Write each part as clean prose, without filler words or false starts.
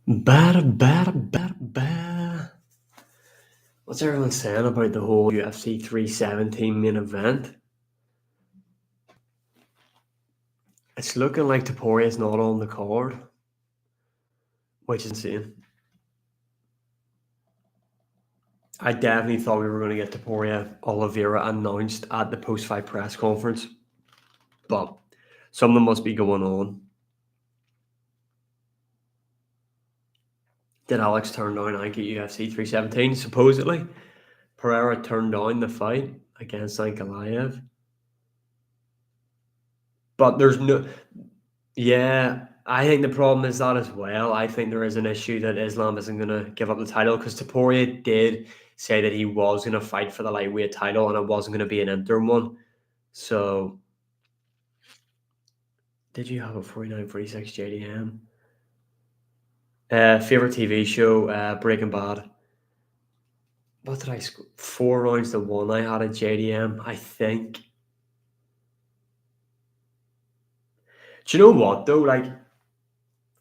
Ba. What's everyone saying about the whole UFC 317 main event? It's looking like Topuria's not on the card, which is insane. I definitely thought we were going to get Topuria Oliveira announced at the post-fight press conference, but something must be going on. Did Alex turn down Ank at UFC 317? Supposedly, Pereira turned down the fight against Ankalaev. But there's no... Yeah, I think the problem is that as well. I think there is an issue that Islam isn't going to give up the title because Topuria did say that he was going to fight for the lightweight title and it wasn't going to be an interim one. So, did you have a 49-46 JDM? Favorite TV show, Breaking Bad. What did I score? 4 rounds to 1 I had at JDM, I think. Do you know what, though? Like,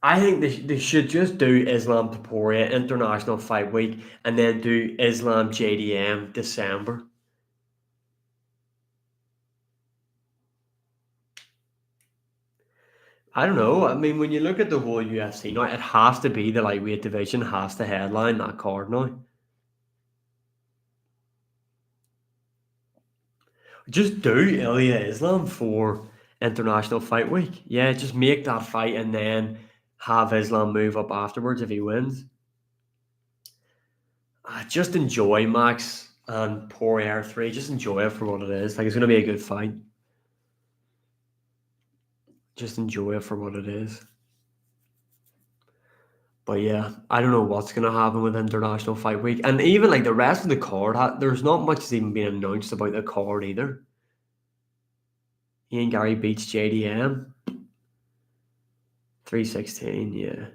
I think they should just do Islam Topuria International Fight Week and then do Islam JDM December. I don't know. I mean, when you look at the whole UFC now, it has to be the lightweight division has to headline that card now. Just do Ilya Islam for International Fight Week. Yeah, just make that fight and then have Islam move up afterwards if he wins. Just enjoy Max and Poirier 3. Just enjoy it for what it is. Like, it's going to be a good fight. Just enjoy it for what it is. But yeah, I don't know what's going to happen with International Fight Week. And even like the rest of the card, there's not much that's even been announced about the card either. Ian Gary beats JDM. 316, yeah.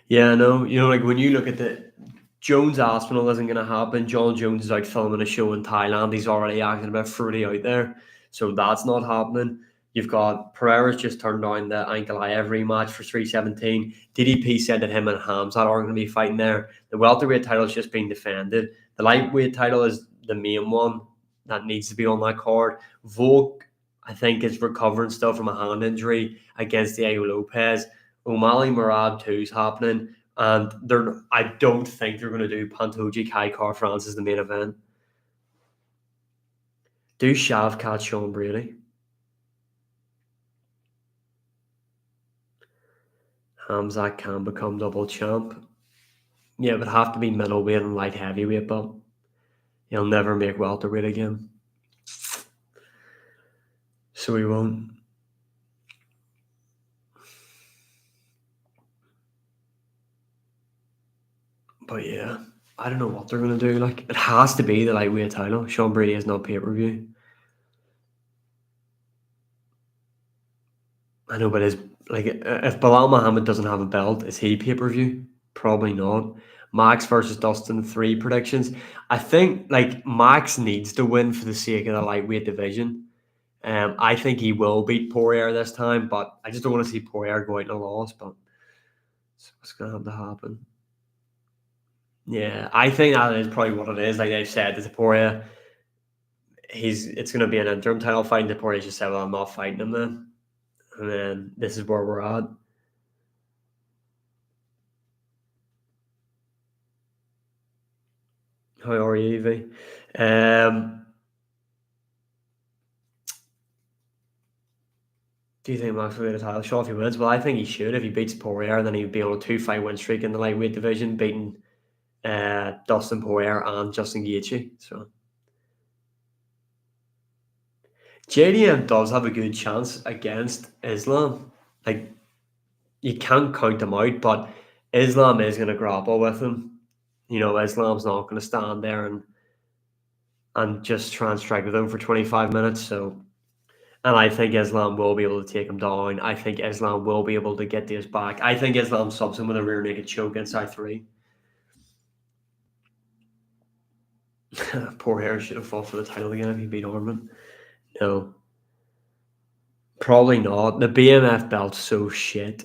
Yeah, I know. You know, like when you look at the Jones Aspinall isn't going to happen. John Jones is out filming a show in Thailand. He's already acting a bit fruity out there. So that's not happening. You've got Pereira's just turned down the Ankalaev rematch for 317. DDP said that him and Hamzat aren't going to be fighting there. The welterweight title is just being defended. The lightweight title is the main one that needs to be on that card. Volk, I think, is recovering still from a hand injury against Diego Lopez. O'Malley Murad 2 is happening. And I don't think they're going to do Pantoji Kai Car France as the main event. Do Shavkat Sean Brady. Hamzat can become double champ. Yeah, it would have to be middleweight and light heavyweight, but he'll never make welterweight again. So he won't. But yeah, I don't know what they're going to do. Like, it has to be the lightweight title. Sean Brady has no pay-per-view. I know, but if Bilal Muhammad doesn't have a belt, is he pay-per-view? Probably not. Max versus Dustin, 3 predictions. I think like Max needs to win for the sake of the lightweight division. I think he will beat Poirier this time, but I just don't want to see Poirier go out in a loss. But what's going to have to happen? Yeah, I think that is probably what it is. Like they've said, to Poirier, it's going to be an interim title fight. And Poirier just said, "Well, I'm not fighting him then." And then this is where we're at. How are you, Evie? Do you think Max will get a title shot if he wins? Well, I think he should. If he beats Poirier, then he would be on a 2-fight win streak in the lightweight division, beating Dustin Poirier and Justin Gaethje. So JDM does have a good chance against Islam. Like, you can't count him out, but Islam is going to grapple with him. You know, Islam's not going to stand there and just try and strike with him for 25 minutes. So, and I think Islam will be able to take him down. I think Islam will be able to get his back. I think Islam subs him with a rear naked choke inside 3. Poirier should have fought for the title again if he beat Orman. No. Probably not. The BMF belt's so shit.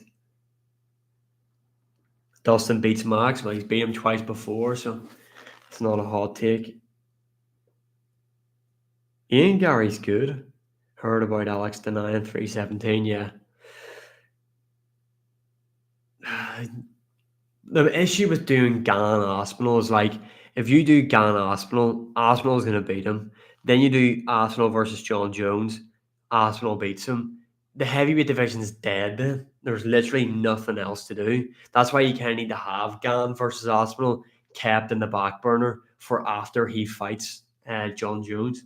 Dustin beats Max. Well, he's beat him twice before, so it's not a hot take. Ian Gary's good. Heard about Alex denying 317, yeah. The issue with doing Gan Arsenal is like if you do Gan Arsenal, Arsenal is going to beat him. Then you do Arsenal versus John Jones, Arsenal beats him. The heavyweight division is dead. Then there's literally nothing else to do. That's why you kind of need to have Gan versus Arsenal kept in the back burner for after he fights John Jones.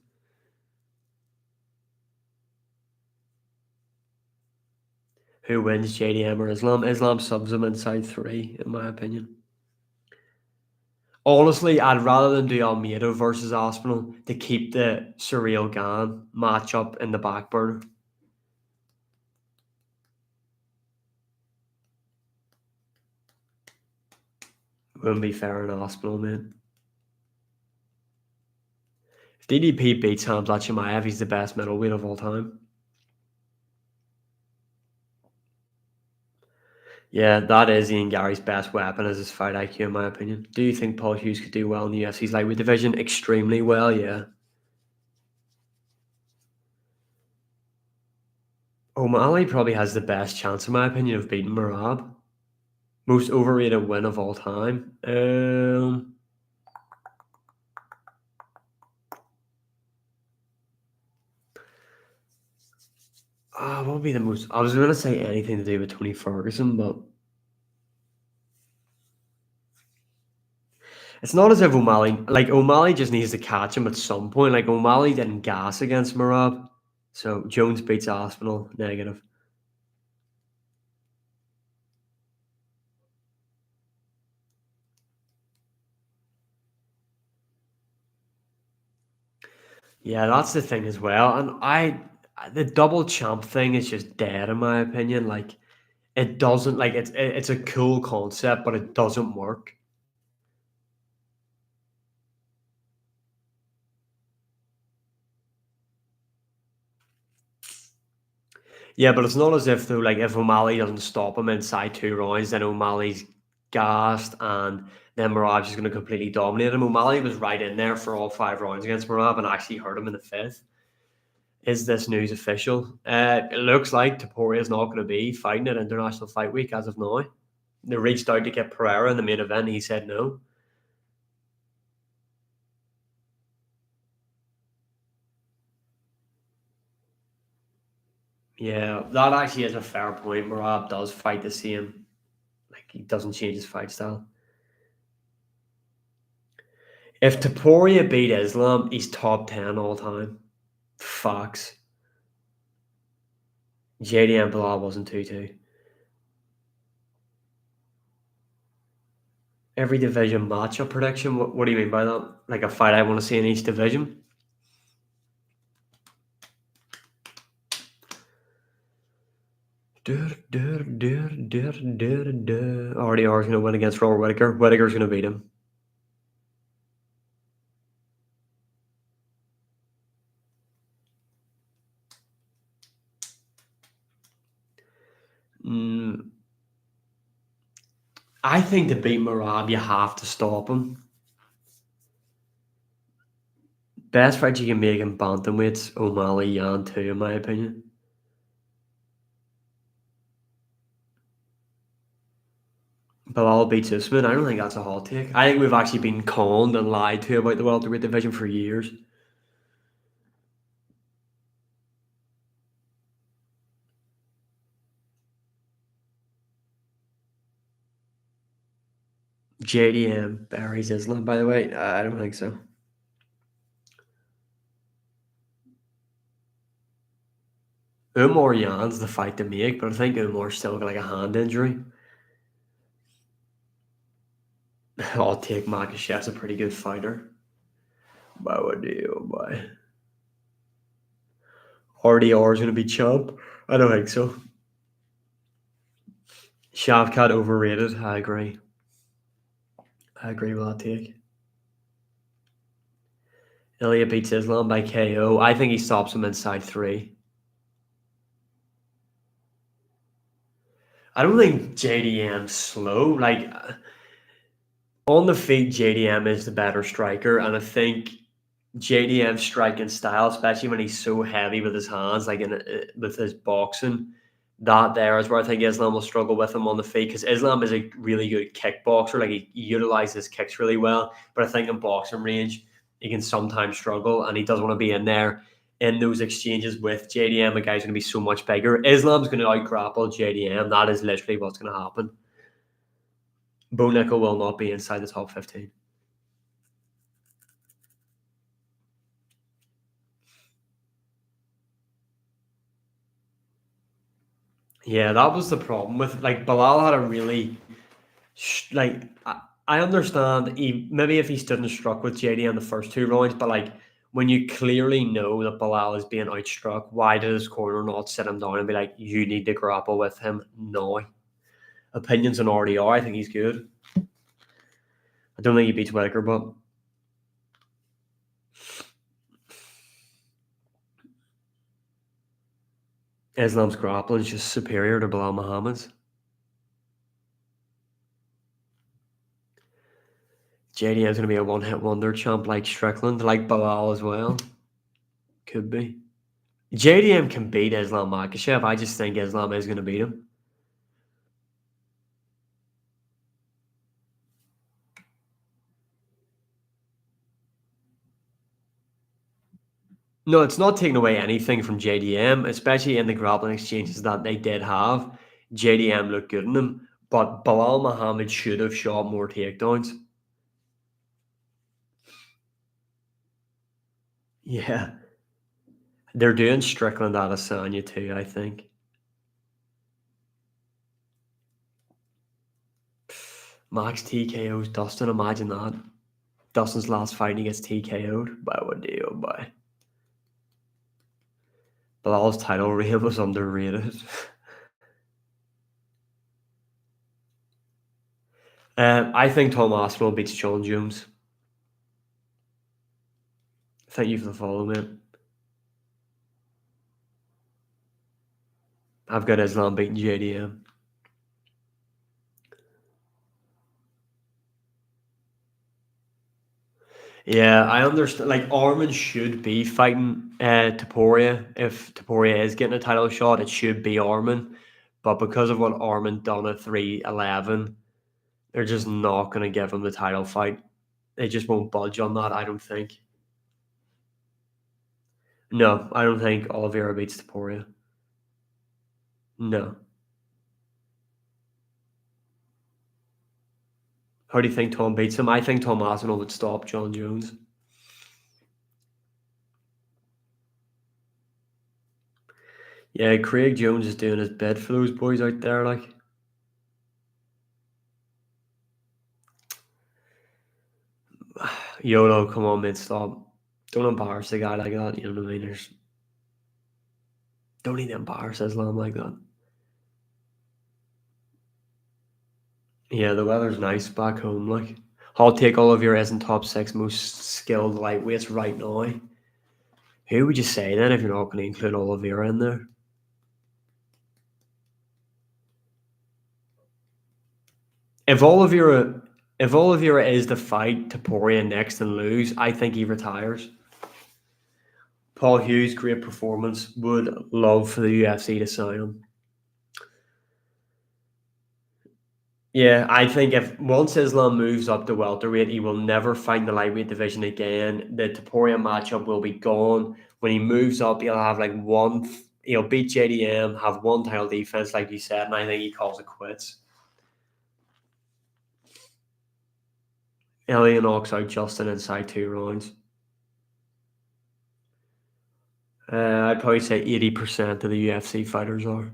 Who wins, JDM or Islam? Islam subs him inside 3, in my opinion. Honestly, I'd rather than do Almeida versus Arsenal to keep the Surreal Gan matchup in the back burner. Wouldn't be fair in Arsenal, man. If DDP beats Hamzat Chimaev, he's the best middleweight of all time. Yeah, that is Ian Gary's best weapon as his fight IQ, in my opinion. Do you think Paul Hughes could do well in the UFC's lightweight division? Extremely well, yeah. O'Malley probably has the best chance, in my opinion, of beating Merab. Most overrated win of all time. What would be the most? I was going to say anything to do with Tony Ferguson, but it's not as if O'Malley just needs to catch him at some point. Like O'Malley didn't gas against Merab, so Jones beats Aspinall, negative. Yeah, that's the thing as well. And the double champ thing is just dead in my opinion. Like it doesn't like it's a cool concept, but it doesn't work. Yeah, but it's not as if though, like if O'Malley doesn't stop him inside 2 rounds, then O'Malley's gassed and then Merab's just going to completely dominate him. O'Malley was right in there for all 5 rounds against Merab and actually hurt him in the 5th. Is this news official? It looks like Topuria is not going to be fighting at International Fight Week as of now. They reached out to get Pereira in the main event. He said no. Yeah, that actually is a fair point. Merab does fight the same. Like, he doesn't change his fight style. If Topuria beat Islam, he's top 10 all time. Fox. JDM Bilal wasn't 2-2. Every division matchup prediction? What do you mean by that? Like a fight I want to see in each division? RDR is going to win against Robert Whittaker. Whittaker's going to beat him. I think to beat Merab, you have to stop him. Best fight you can make in bantamweights, O'Malley, Yan 2, in my opinion. Bilal beats Usman. I don't think that's a hot take. I think we've actually been conned and lied to about the welterweight division for years. JDM buries Islam, by the way. I don't think so. Umar Yan's the fight to make, but I think Umar's still got like a hand injury. I'll take Makashev's a pretty good fighter. Boy, boy. RDR is going to be Chubb? I don't think so. Shavkat overrated. I agree. I agree with that take. Ilya beats Islam by KO. I think he stops him inside 3. I don't think JDM's slow. Like on the feet, JDM is the better striker, and I think JDM's striking style, especially when he's so heavy with his hands, like with his boxing, that there is where I think Islam will struggle with him on the feet because Islam is a really good kickboxer. Like he utilizes kicks really well, but I think in boxing range he can sometimes struggle, and he doesn't want to be in there in those exchanges with JDM. A guy's going to be so much bigger. Islam's going to out grapple JDM. That is literally what's going to happen. Bo Nickel will not be inside the top 15. Yeah, that was the problem with like Bilal had a really like I understand he maybe if he stood and struck with JD in the first two rounds, but like when you clearly know that Bilal is being outstruck, why did his corner not sit him down and be like, you need to grapple with him now? Opinions on RDR, I think he's good. I don't think he beats Whitaker, but Islam's grappling is just superior to Bilal Muhammad's. JDM's going to be a one-hit wonder champ like Strickland, like Bilal as well. Could be. JDM can beat Islam Makhachev. I just think Islam is going to beat him. No, it's not taking away anything from JDM, especially in the grappling exchanges that they did have. JDM looked good in them, but Bilal Muhammad should have shot more takedowns. Yeah. They're doing Strickland Adesanya too, I think. Max TKO's Dustin, imagine that. Dustin's last fight and he gets TKO'd by what deal by. Bilal's title reign was underrated. I think Tom Aspinall beats John Jones. Thank you for the follow, man. I've got Islam beating JDM. Yeah, I understand. Like Armin should be fighting Topuria. If Topuria is getting a title shot, it should be Armin. But because of what Armin done at 311, they're just not going to give him the title fight. They just won't budge on that, I don't think. No, I don't think Oliveira beats Topuria. No. How do you think Tom beats him? I think Tom Aspinall would stop John Jones. Yeah, Craig Jones is doing his bit for those boys out there, like. YOLO, come on, mate, stop. Don't embarrass a guy like that, you know what I mean? Don't need to embarrass Islam like that. Yeah, the weather's nice back home, like. I'll take Oliveira as in top 6 most skilled lightweights right now. Who would you say then if you're not going to include Oliveira in there? If Oliveira is the fight Topuria next and lose, I think he retires. Paul Hughes, great performance. Would love for the UFC to sign him. Yeah, I think if once Islam moves up to welterweight, he will never find the lightweight division again. The Topuria matchup will be gone. When he moves up, he'll have like he'll beat JDM, have one title defense, like you said, and I think he calls it quits. Elliot knocks out Justin inside 2 rounds. I'd probably say 80% of the UFC fighters are.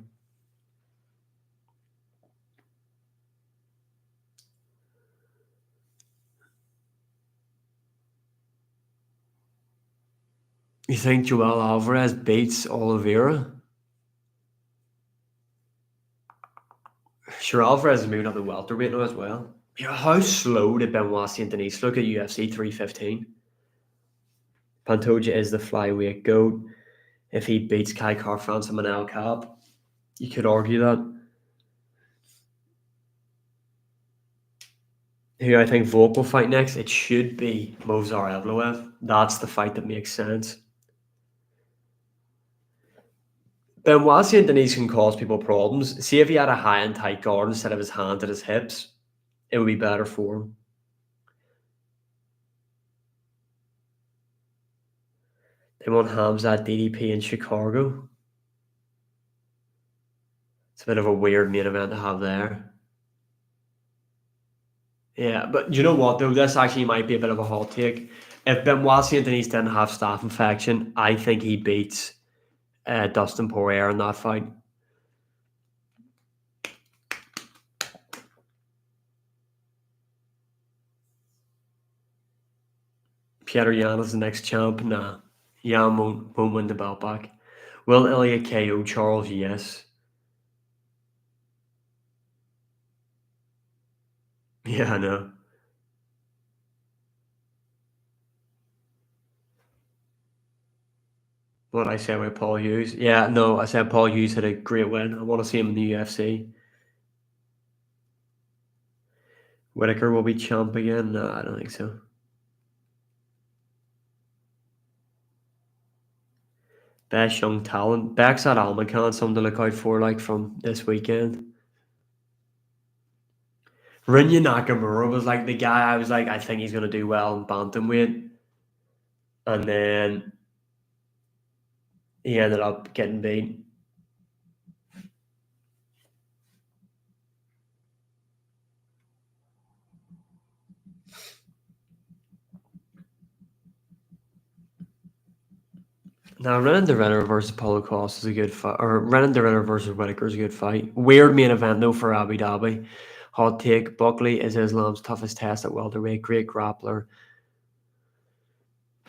You think Joel Alvarez beats Oliveira? Sure, Alvarez is moving up to welterweight now as well. Yeah, how slow did Benoit Saint Denis look at UFC 315? Pantoja is the flyweight GOAT. If he beats Kai Car France and Manel Cap, you could argue that. Who I think Volk will fight next, it should be Movsar Evloev. That's the fight that makes sense. Benoit Saint Denis can cause people problems. See if he had a high and tight guard instead of his hands at his hips, it would be better for him. They want Hamzat DDP in Chicago. It's a bit of a weird main event to have there. Yeah, but you know what though? This actually might be a bit of a hot take. If Benoit Saint Denis didn't have staph infection, I think he beats Dustin Poirier in that fight. Petr Yan is the next champ. Nah, Yan won't win the belt back. Will Ilya KO Charles? Yes. Yeah, I know. What I said with Paul Hughes. Yeah, no, I said Paul Hughes had a great win. I want to see him in the UFC. Whitaker will be champ again. No, I don't think so. Best young talent. Beck's at Almacan, something to look out for, like from this weekend. Rinya Nakamura was like the guy I was like, I think he's going to do well in bantamweight. And then he ended up getting beat. Now, Renan de Renner versus Paulo Costa is a good fight. Or Renan de Renner versus Whitaker is a good fight. Weird main event, though, for Abu Dhabi. Hot take. Buckley is Islam's toughest test at welterweight. Great grappler.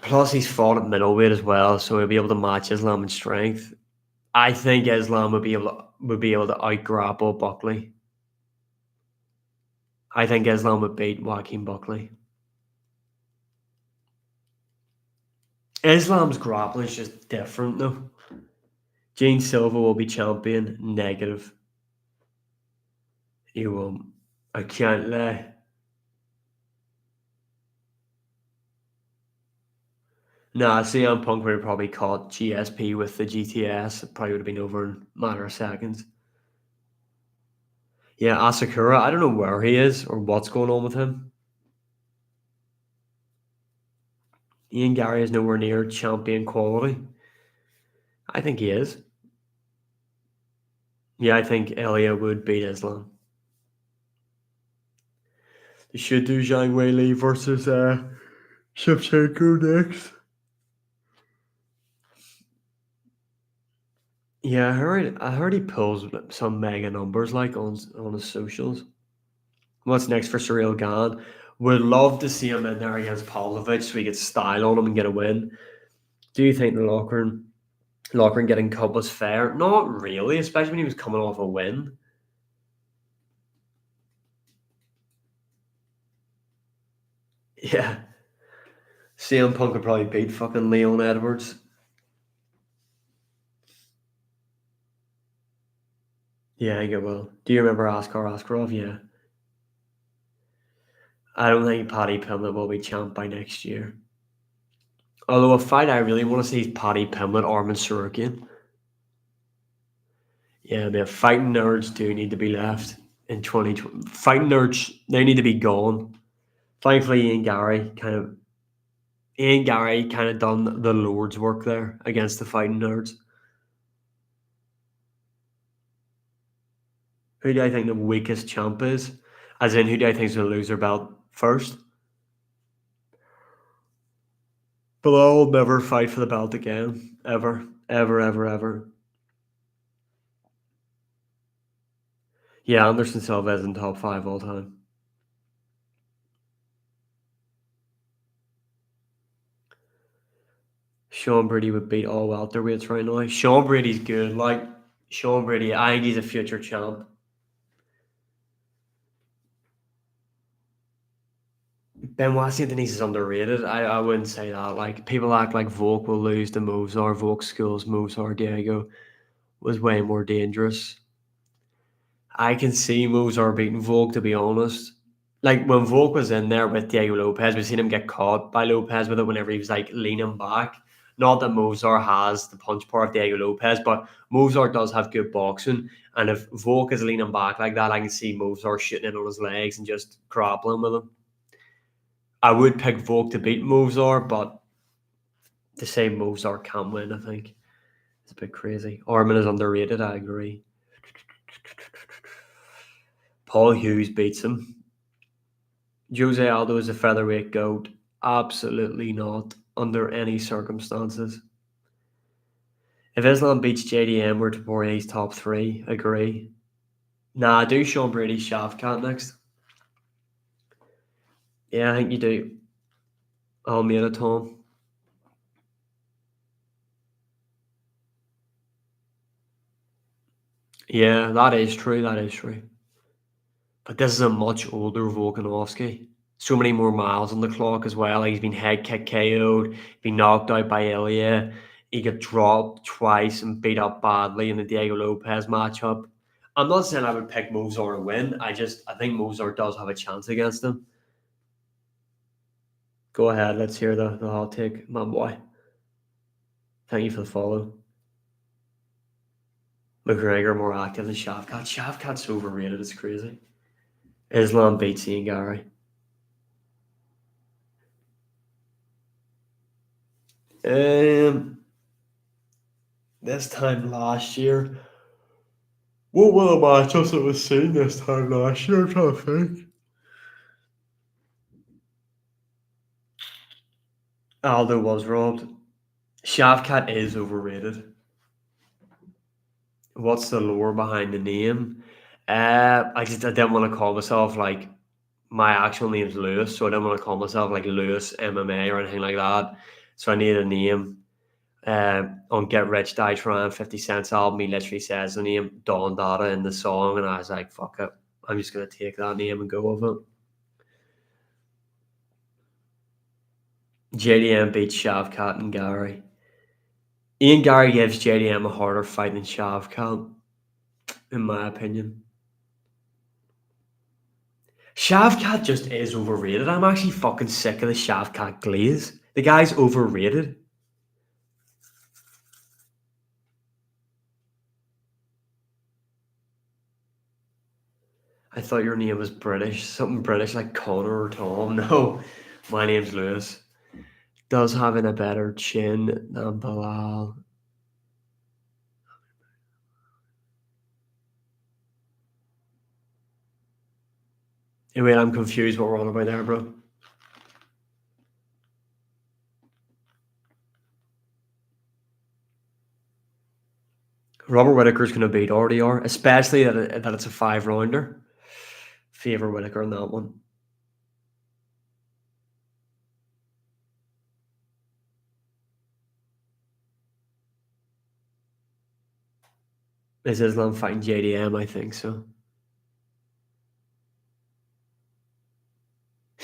Plus, he's fought at middleweight as well, so he'll be able to match Islam in strength. I think Islam would be able to out grapple Buckley. I think Islam would beat Joaquin Buckley. Islam's grappling is just different though. Gene Silva will be champion. Negative. He won't. I can't lie. Nah, CM Punk would have probably caught GSP with the GTS. It probably would have been over in a matter of seconds. Yeah, Asakura, I don't know where he is or what's going on with him. Ian Gary is nowhere near champion quality. I think he is. Yeah, I think Elia would beat Islam. They should do Zhang Wei Li versus Shevchenko next. Yeah, I heard he pulls some mega numbers like on his socials. What's next for Cyril Gane? Would love to see him in there against Pavlovich so he gets style on him and get a win. Do you think the Lochran getting cut was fair? Not really, especially when he was coming off a win. Yeah. CM Punk could probably beat fucking Leon Edwards. Yeah, I think it will. Do you remember Askar Askarov? Yeah. I don't think Paddy Pimblett will be champ by next year. Although a fight I really want to see is Paddy Pimblett, Armin Sarukian. Yeah, the fighting nerds do need to be left in 2020. Fighting nerds, they need to be gone. Thankfully, Ian Gary kind of done the Lord's work there against the fighting nerds. Who do I think the weakest champ is? As in, who do I think is going to lose their belt first? Bilal will never fight for the belt again. Ever. Ever, ever, ever. Yeah, Anderson Silva is in top 5 all time. Sean Brady would beat all welterweights right now. Sean Brady's good. Like, Sean Brady, I think he's a future champ. Benoit Saint Denis is underrated. I wouldn't say that. Like, people act like Volk will lose to Movsar. Volk schools Movsar Diego was way more dangerous. I can see Movsar beating Volk, to be honest. Like when Volk was in there with Diego Lopez, we seen him get caught by Lopez with it whenever he was like leaning back. Not that Mozart has the punch power of Diego Lopez, but Mozart does have good boxing. And if Volk is leaning back like that, I can see Mozart shooting in on his legs and just grappling with him. I would pick Volk to beat Mozart, but to say Mozart can win, I think it's a bit crazy. Armin is underrated, I agree. Paul Hughes beats him. Jose Aldo is a featherweight goat. Absolutely not, under any circumstances. If Islam beats JDM, we're Toporia's top three. Agree. Nah, do Sean Brady Shavkat next. Yeah, I think you do. Almeida Tom. Yeah, that is true. That is true. But this is a much older Volkanovski. So many more miles on the clock as well. Like he's been head kick KO'd, been knocked out by Ilya. He got dropped twice and beat up badly in the Diego Lopez matchup. I'm not saying I would pick Mozart to win. I think Mozart does have a chance against him. Go ahead, let's hear the hot take, my boy. Thank you for the follow. McGregor more active than Shavkat. Shavkat's overrated, it's crazy. Islam beats Ian Gary. This time last year. What were the matchups that was seen this time last year? I'm trying to think. Aldo was robbed. Shavkat is overrated. What's the lore behind the name? I didn't want to call myself like my actual name's Lewis, so I didn't want to call myself like Lewis MMA or anything like that. So I needed a name. On Get Rich Die Trying 50 Cent's album, he literally says the name Don Dada in the song, and I was like, fuck it. I'm just gonna take that name and go with it. JDM beats Shavkat and Gary. Ian Gary gives JDM a harder fight than Shavkat, in my opinion. Shavkat just is overrated. I'm actually fucking sick of the Shavkat glaze. The guy's overrated. I thought your name was British. Something British like Connor or Tom. No, my name's Lewis. Does having a better chin than Bilal. Anyway, I'm confused what we're on about there, bro. Robert Whitaker's going to beat RDR, especially that it's a 5-rounder. Favor Whitaker on that one. Is Islam fighting JDM? I think so.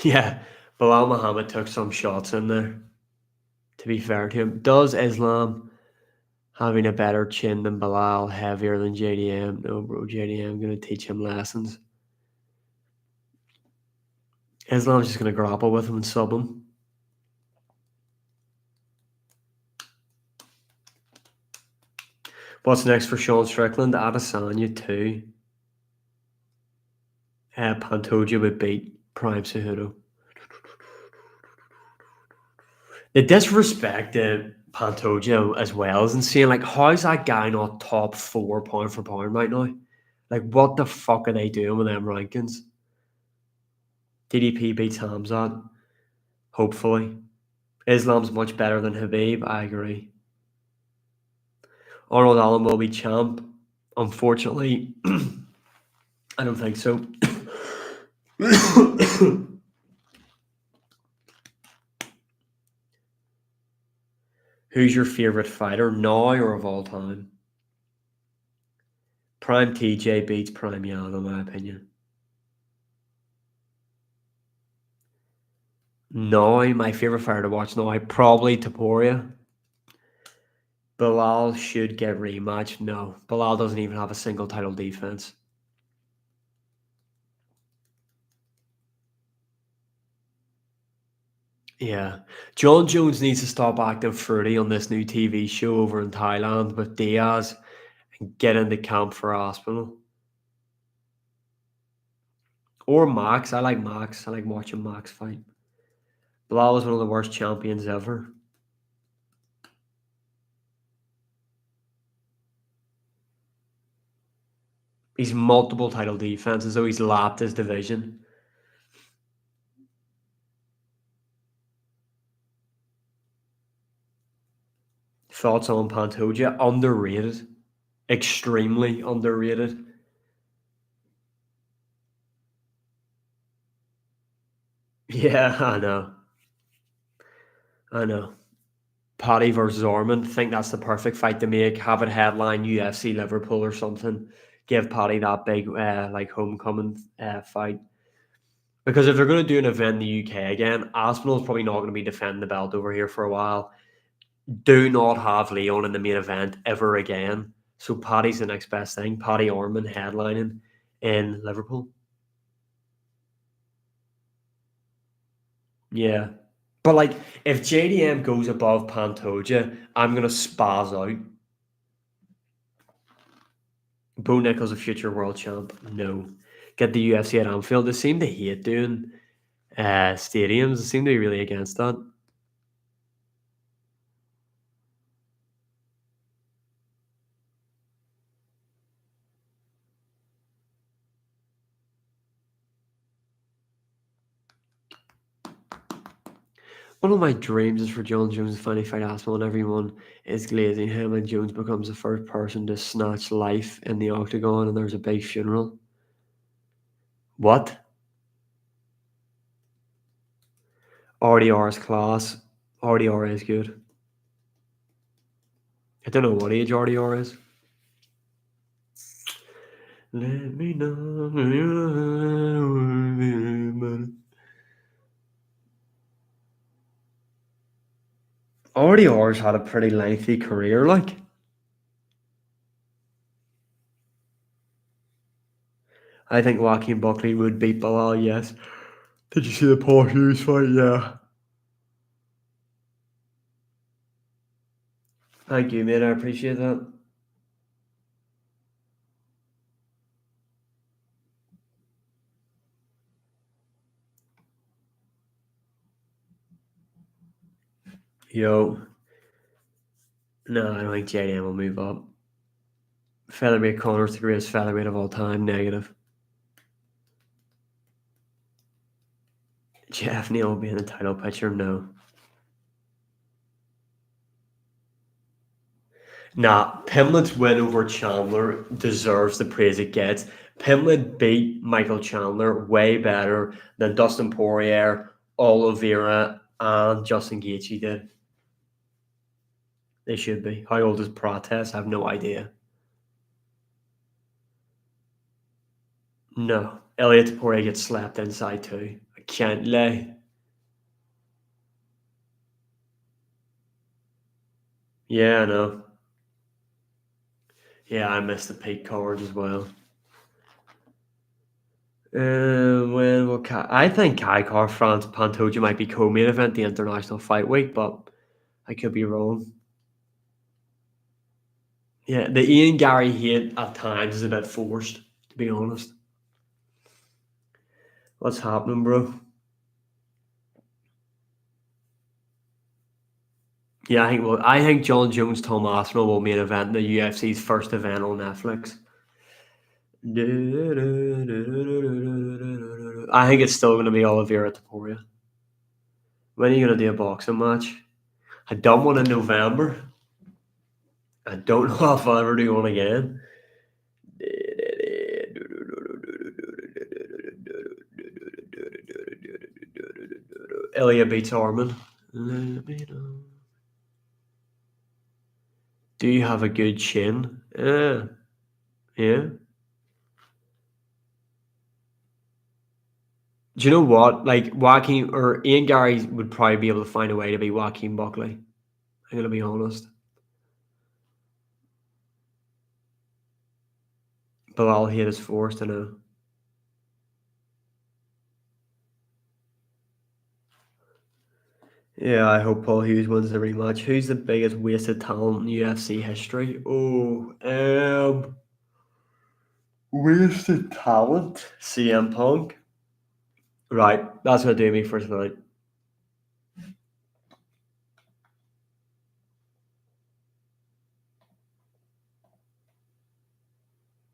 Yeah, Bilal Muhammad took some shots in there, to be fair to him. Does Islam having a better chin than Bilal, heavier than JDM? No, bro, JDM going to teach him lessons. Islam's just going to grapple with him and sub him. What's next for Sean Strickland? Adesanya 2. Pantoja would beat Prime Cejudo. The disrespect to Pantoja as well is insane. Like, how's that guy not top 4 pound for pound right now? Like, what the fuck are they doing with them rankings? DDP beats Hamzat, hopefully. Islam's much better than Habib, I agree. Arnold Allen will be champ. Unfortunately, I don't think so. Who's your favorite fighter now or of all time? Prime TJ beats Prime Yan, in my opinion. Now, my favorite fighter to watch now, probably Topuria. Bilal should get rematched. No, Bilal doesn't even have a single title defense. Yeah. John Jones needs to stop acting fruity on this new TV show over in Thailand with Diaz and get into camp for Aspinall. Or Max. I like Max. I like watching Max fight. Bilal was one of the worst champions ever. He's multiple title defenses, so he's lapped his division. Thoughts on Pantoja? Underrated. Extremely underrated. Yeah, I know. I know. Paddy versus Ormond. I think that's the perfect fight to make. Have it headline UFC Liverpool or something. Give Paddy that big like homecoming fight. Because if they're going to do an event in the UK again, Aspinall's probably not going to be defending the belt over here for a while. Do not have Leon in the main event ever again. So Paddy's the next best thing. Paddy Ormond headlining in Liverpool. Yeah. But like if JDM goes above Pantoja, I'm gonna spaz out. Bo Nickal's a future world champ. No. Get the UFC at Anfield. They seem to hate doing stadiums. They seem to be really against that. One of my dreams is for John Jones to finally fight Aspinall, and everyone is glazing him, and Jones becomes the first person to snatch life in the octagon, and there's a big funeral. What? RDR's class. RDR is good. I don't know what age RDR is. Let me know. RDR's had a pretty lengthy career, like. I think Joaquin Buckley would beat Bilal, yes. Did you see the Paul Hughes fight? Yeah. Thank you, mate. I appreciate that. Yo. No, I don't think JDM will move up. Featherweight Connor's the greatest featherweight of all time. Negative. Jeff Neal will be in the title picture. No. Nah, Pimlet's win over Chandler deserves the praise it gets. Pimlet beat Michael Chandler way better than Dustin Poirier, Oliveira, and Justin Gaethje did. They should be. How old is Protest? I have no idea. No. Elliot Poirier gets slapped inside too. I can't lie. Yeah, I know. Yeah, I missed the peak cards as well. When will I think Kai Car France Pantoja might be co-main event the International Fight Week, but I could be wrong. Yeah, the Ian Gary hate at times is a bit forced, to be honest. What's happening, bro? Yeah, I think John Jones Tom Aspinall will main event the UFC's first event on Netflix. I think it's still going to be Oliveira Topuria. When are you going to do a boxing match? I done one in November. I don't know if I'll ever do one again. Ilya beats Armin. Let me know. Do you have a good chin? Yeah. Yeah. Do you know what? Like Joaquin or Ian Gary would probably be able to find a way to be Joaquin Buckley. I'm gonna be honest. But I'll hate is forced, I know. Yeah, I hope Paul Hughes wins the rematch. Who's the biggest wasted talent in UFC history? Oh, wasted talent. CM Punk. Right, that's gonna do me for tonight.